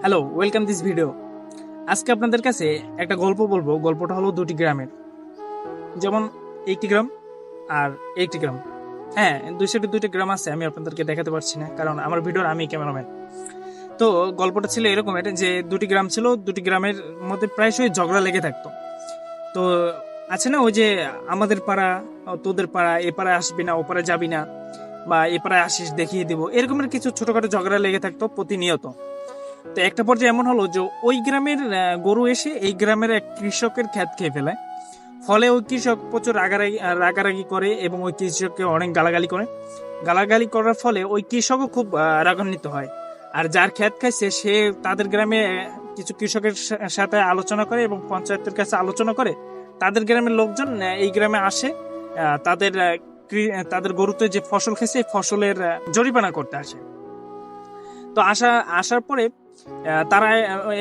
Hello, welcome this video. আজকে আপনাদের কাছে একটা গল্প বলবো। গল্পটা হলো দুটি গ্রামের, যেমন একটি গ্রাম আর একটি গ্রাম। হ্যাঁ, দুই সাইডে দুইটা গ্রাম আছে, আমি আপনাদেরকে দেখাতে পারছি না কারণ আমার ভিডিওর আমি ক্যামেরাম্যান। তো গল্পটা ছিল এরকম যে দুটি গ্রাম ছিল, দুটি গ্রামের মধ্যে প্রায়শই ঝগড়া লেগে থাকতো। তো আছে না ওই যে আমাদের পাড়া, তোদের পাড়া, এ পাড়ায় আসবি না, ও পাড়ায় যাবি না, বা এ পাড়ায় আসিস দেখিয়ে দিব, এরকমের কিছু ছোটখাটো ঝগড়া লেগে থাকতো প্রতিনিয়ত। তো একটা পর্যায়ে এমন হলো যে ওই গ্রামের গরু এসে এই গ্রামের এক কৃষকের ক্ষেত খেয়ে ফেলে। ফলে ওই কৃষক প্রচুর রাগারাগি করে এবং ওই কৃষককে অনেক গালাগালি করে। গালাগালি করার ফলে ওই কৃষকও খুব রাগান্বিত হয়। আর যার ক্ষেত খাইছে সে তাদের গ্রামে কিছু কৃষকের সাথে আলোচনা করে এবং পঞ্চায়েতের কাছে আলোচনা করে তাদের গ্রামের লোকজন এই গ্রামে আসে। তাদের গরুতে যে ফসল খেয়েছে এই ফসলের জরিমানা করতে আসে। তো আসার পরে তারা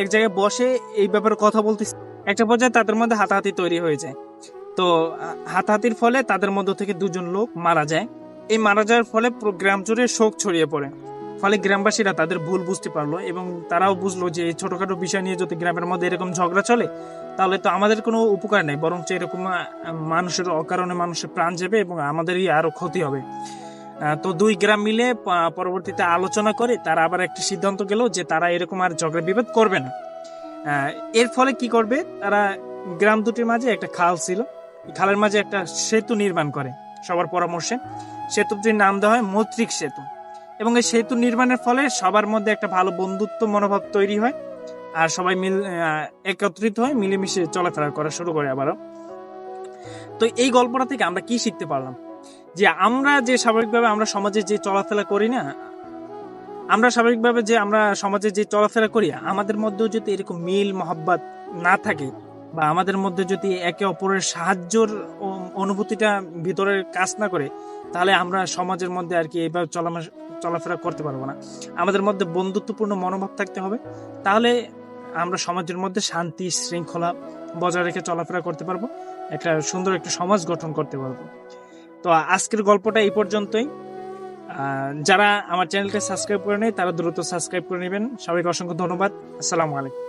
এক জায়গায় বসে এই ব্যাপারে কথা বলতেছে। একটা পর্যায়ে তাদের মধ্যে হাতাহাতি তৈরি হয়ে যায়। তো হাতাহাতির ফলে তাদের মধ্য থেকে দুজন লোক মারা যায়। এই মারা যাওয়ার ফলে পুরো গ্রাম জুড়ে শোক ছড়িয়ে পড়ে। ফলে গ্রামবাসীরা তাদের ভুল বুঝতে পারলো এবং তারাও বুঝলো যে এই ছোটখাটো বিষয় নিয়ে যদি গ্রামের মধ্যে এরকম ঝগড়া চলে তাহলে তো আমাদের কোনো উপকার নেই, বরঞ্চ এরকম মানুষের অকারণে মানুষের প্রাণ যাবে এবং আমাদেরই আরো ক্ষতি হবে। তো দুই গ্রাম মিলে পরবর্তীতে আলোচনা করে তারা আবার একটা সিদ্ধান্ত গেল যে তারা এরকম আর ঝগড়া বিবাদ করবে না। আহ, এর ফলে কি করবে তারা, গ্রাম দুটির মাঝে একটা খাল ছিল, এই খালের মাঝে একটা সেতু নির্মাণ করে সবার পরামর্শে। সেতুটির নাম দেওয়া হয় মৈত্রিক সেতু। এবং এই সেতু নির্মাণের ফলে সবার মধ্যে একটা ভালো বন্ধুত্ব মনোভাব তৈরি হয় আর সবাই একত্রিত হয়, মিলেমিশে চলাফেরা করা শুরু করে আবারও। তো এই গল্পটা থেকে আমরা কি শিখতে পারলাম? যে আমরা যে স্বাভাবিকভাবে আমরা সমাজে যে চলাফেরা করি না, আমরা সমাজে যে চলাফেরা করি, আমাদের মধ্যেও যদি এরকম মিল মহাব্বত না থাকে বা আমাদের মধ্যে যদি একে অপরের সাহায্যর অনুভূতিটা ভিতরে কাজ না করে, তাহলে আমরা সমাজের মধ্যে আর কি এইভাবে চলাফেরা করতে পারবো না। আমাদের মধ্যে বন্ধুত্বপূর্ণ মনোভাব থাকতে হবে, তাহলে আমরা সমাজের মধ্যে শান্তি শৃঙ্খলা বজায় রেখে চলাফেরা করতে পারবো, একটা সুন্দর একটা সমাজ গঠন করতে পারবো। তো আজকের গল্পটা এই পর্যন্তই। যারা আমার চ্যানেলটা সাবস্ক্রাইব করে নেই তারা দ্রুত সাবস্ক্রাইব করে নেবেন। সবাইকে অসংখ্য ধন্যবাদ। আসসালামু আলাইকুম।